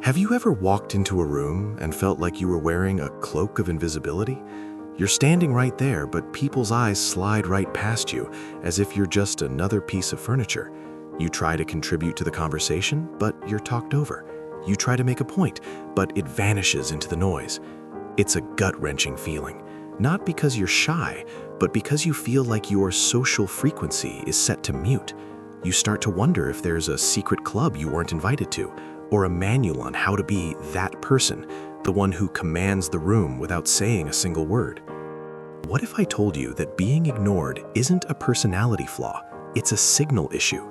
Have you ever walked into a room and felt like you were wearing a cloak of invisibility? You're standing right there, but people's eyes slide right past you as if you're just another piece of furniture. You try to contribute to the conversation, but you're talked over. You try to make a point, but it vanishes into the noise. It's a gut-wrenching feeling, not because you're shy, but because you feel like your social frequency is set to mute. You start to wonder if there's a secret club you weren't invited to, or a manual on how to be that person, the one who commands the room without saying a single word. What if I told you that being ignored isn't a personality flaw, it's a signal issue?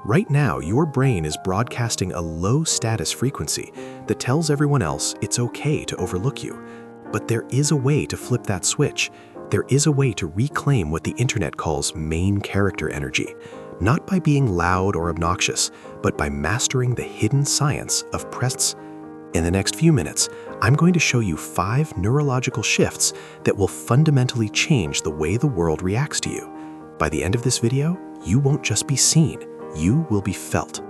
Right now, your brain is broadcasting a low-status frequency that tells everyone else it's okay to overlook you. But there is a way to flip that switch. There is a way to reclaim what the internet calls main character energy, not by being loud or obnoxious, but by mastering the hidden science of presence. In the next few minutes, I'm going to show you 5 neurological shifts that will fundamentally change the way the world reacts to you. By the end of this video, you won't just be seen, you will be felt.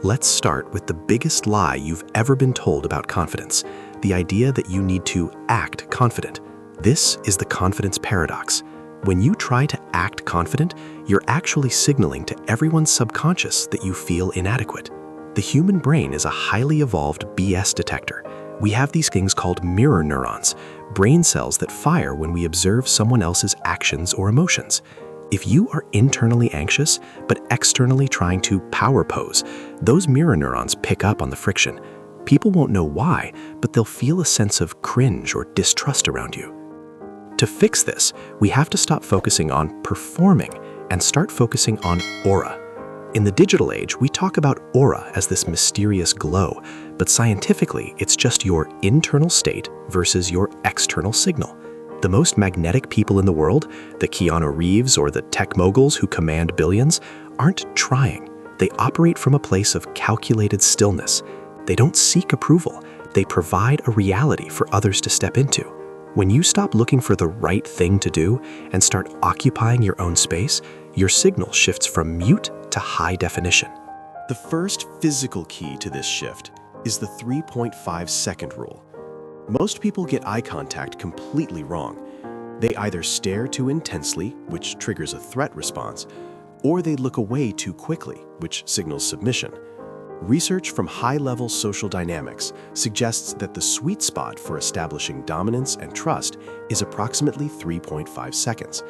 Let's start with the biggest lie you've ever been told about confidence, the idea that you need to act confident. This is the confidence paradox. When you try to act confident, you're actually signaling to everyone's subconscious that you feel inadequate. The human brain is a highly evolved BS detector. We have these things called mirror neurons, brain cells that fire when we observe someone else's actions or emotions. If you are internally anxious, but externally trying to power pose, those mirror neurons pick up on the friction. People won't know why, but they'll feel a sense of cringe or distrust around you. To fix this, we have to stop focusing on performing and start focusing on aura. In the digital age, we talk about aura as this mysterious glow, but scientifically, it's just your internal state versus your external signal. The most magnetic people in the world, the Keanu Reeves or the tech moguls who command billions, aren't trying. They operate from a place of calculated stillness. They don't seek approval. They provide a reality for others to step into. When you stop looking for the right thing to do and start occupying your own space, your signal shifts from mute to high definition. The first physical key to this shift is the 3.5-second rule. Most people get eye contact completely wrong. They either stare too intensely, which triggers a threat response, or they look away too quickly, which signals submission. Research from high-level social dynamics suggests that the sweet spot for establishing dominance and trust is approximately 3.5 seconds.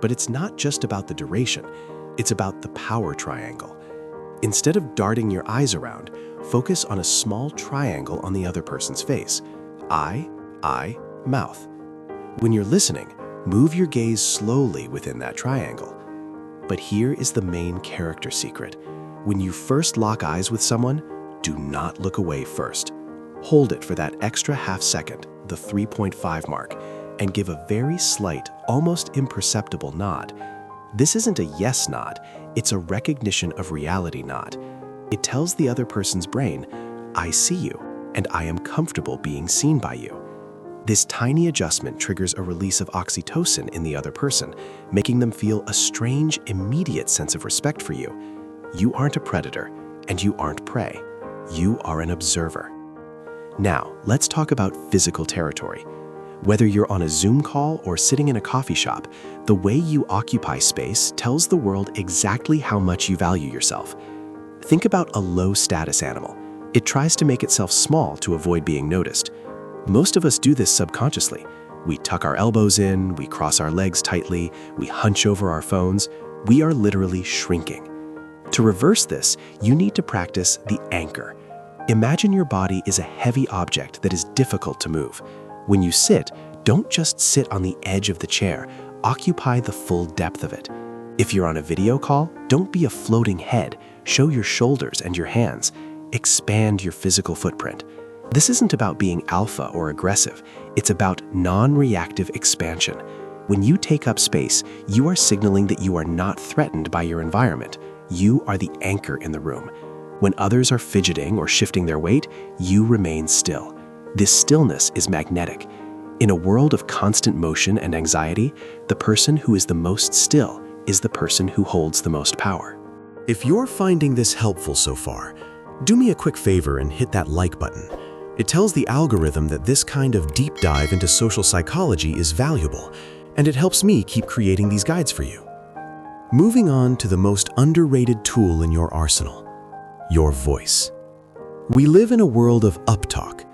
But it's not just about the duration, it's about the power triangle. Instead of darting your eyes around, focus on a small triangle on the other person's face. Eye, mouth. When you're listening, move your gaze slowly within that triangle. But here is the main character secret. When you first lock eyes with someone, do not look away first. Hold it for that extra half second, the 3.5 mark, and give a very slight, almost imperceptible nod. This isn't a yes nod, it's a recognition of reality nod. It tells the other person's brain, I see you, and I am comfortable being seen by you. This tiny adjustment triggers a release of oxytocin in the other person, making them feel a strange, immediate sense of respect for you. You aren't a predator, and you aren't prey. You are an observer. Now, let's talk about physical territory. Whether you're on a Zoom call or sitting in a coffee shop, the way you occupy space tells the world exactly how much you value yourself. Think about a low-status animal. It tries to make itself small to avoid being noticed. Most of us do this subconsciously. We tuck our elbows in, we cross our legs tightly, we hunch over our phones. We are literally shrinking. To reverse this, you need to practice the anchor. Imagine your body is a heavy object that is difficult to move. When you sit, don't just sit on the edge of the chair, occupy the full depth of it. If you're on a video call, don't be a floating head. Show your shoulders and your hands. Expand your physical footprint. This isn't about being alpha or aggressive. It's about non-reactive expansion. When you take up space, you are signaling that you are not threatened by your environment. You are the anchor in the room. When others are fidgeting or shifting their weight, you remain still. This stillness is magnetic. In a world of constant motion and anxiety, the person who is the most still is the person who holds the most power. If you're finding this helpful so far, Do me a quick favor and hit that like button. It tells the algorithm that this kind of deep dive into social psychology is valuable, and it helps me keep creating these guides for you. Moving on to the most underrated tool in your arsenal, your voice. We live in a world of uptalk.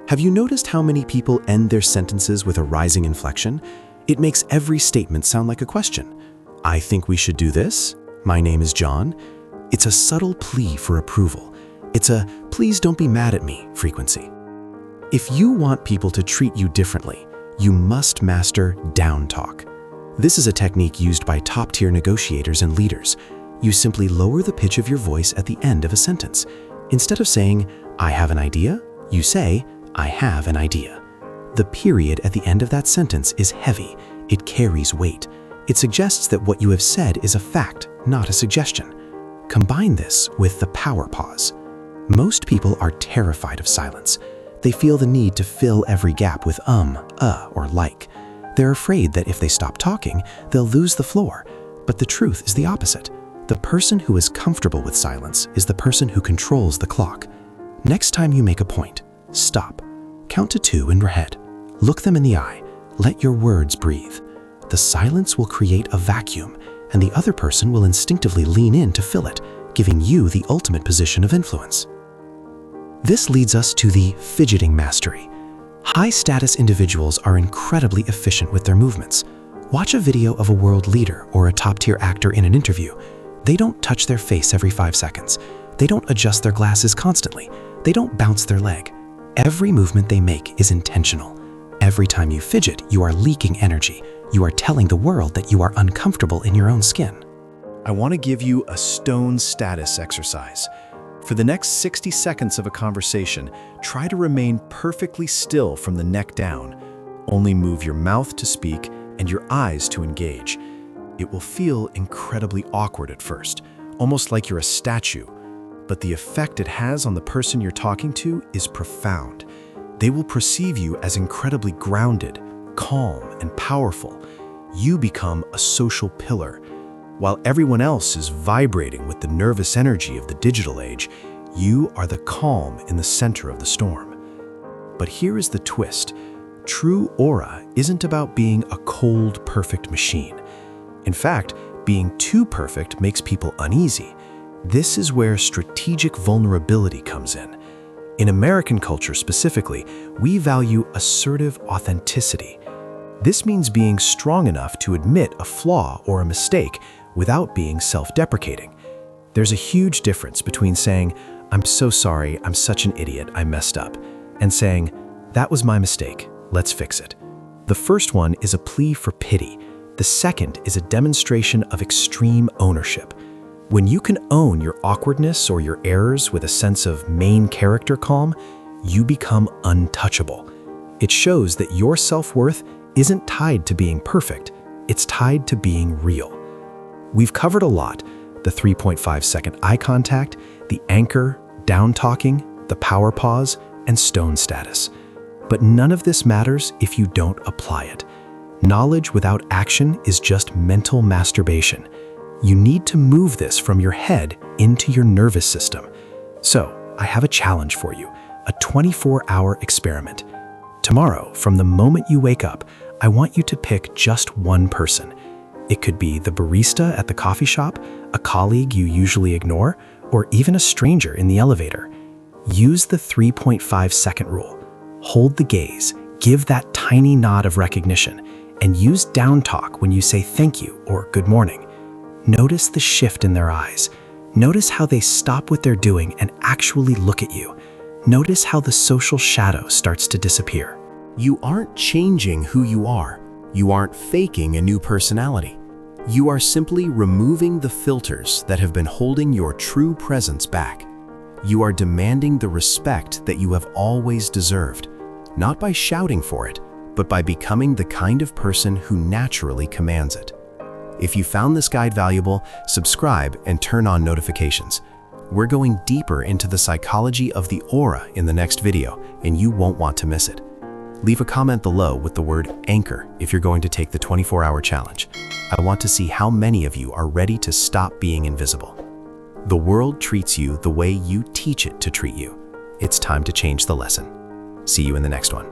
Have you noticed how many people end their sentences with a rising inflection? It makes every statement sound like a question. I think we should do this. My name is John. It's a subtle plea for approval. It's a please don't be mad at me frequency. If you want people to treat you differently, you must master down talk. This is a technique used by top-tier negotiators and leaders. You simply lower the pitch of your voice at the end of a sentence. Instead of saying, I have an idea, you say, I have an idea. The period at the end of that sentence is heavy. It carries weight. It suggests that what you have said is a fact, not a suggestion. Combine this with the power pause. Most people are terrified of silence. They feel the need to fill every gap with or like. They're afraid that if they stop talking, they'll lose the floor. But the truth is the opposite. The person who is comfortable with silence is the person who controls the clock. Next time you make a point, stop. Count to 2 in your head. Look them in the eye. Let your words breathe. The silence will create a vacuum, and the other person will instinctively lean in to fill it, giving you the ultimate position of influence. This leads us to the fidgeting mastery. High-status individuals are incredibly efficient with their movements. Watch a video of a world leader or a top-tier actor in an interview. They don't touch their face every 5 seconds. They don't adjust their glasses constantly. They don't bounce their leg. Every movement they make is intentional. Every time you fidget, you are leaking energy. You are telling the world that you are uncomfortable in your own skin. I want to give you a stone status exercise. For the next 60 seconds of a conversation, try to remain perfectly still from the neck down. Only move your mouth to speak and your eyes to engage. It will feel incredibly awkward at first, almost like you're a statue. But the effect it has on the person you're talking to is profound. They will perceive you as incredibly grounded, calm, and powerful. You become a social pillar. While everyone else is vibrating with the nervous energy of the digital age, you are the calm in the center of the storm. But here is the twist. True aura isn't about being a cold, perfect machine. In fact, being too perfect makes people uneasy. This is where strategic vulnerability comes in. In American culture specifically, we value assertive authenticity. This means being strong enough to admit a flaw or a mistake without being self-deprecating. There's a huge difference between saying, I'm so sorry, I'm such an idiot, I messed up, and saying, that was my mistake, let's fix it. The first one is a plea for pity. The second is a demonstration of extreme ownership. When you can own your awkwardness or your errors with a sense of main character calm, you become untouchable. It shows that your self-worth isn't tied to being perfect, it's tied to being real. We've covered a lot: the 3.5-second eye contact, the anchor, down talking, the power pause, and stone status. But none of this matters if you don't apply it. Knowledge without action is just mental masturbation. You need to move this from your head into your nervous system. So, I have a challenge for you, a 24-hour experiment. Tomorrow, from the moment you wake up, I want you to pick just one person. It could be the barista at the coffee shop, a colleague you usually ignore, or even a stranger in the elevator. Use the 3.5-second rule. Hold the gaze, give that tiny nod of recognition, and use down talk when you say thank you or good morning. Notice the shift in their eyes. Notice how they stop what they're doing and actually look at you. Notice how the social shadow starts to disappear. You aren't changing who you are. You aren't faking a new personality. You are simply removing the filters that have been holding your true presence back. You are demanding the respect that you have always deserved, not by shouting for it, but by becoming the kind of person who naturally commands it. If you found this guide valuable, subscribe and turn on notifications. We're going deeper into the psychology of the aura in the next video, and you won't want to miss it. Leave a comment below with the word anchor if you're going to take the 24-hour challenge. I want to see how many of you are ready to stop being invisible. The world treats you the way you teach it to treat you. It's time to change the lesson. See you in the next one.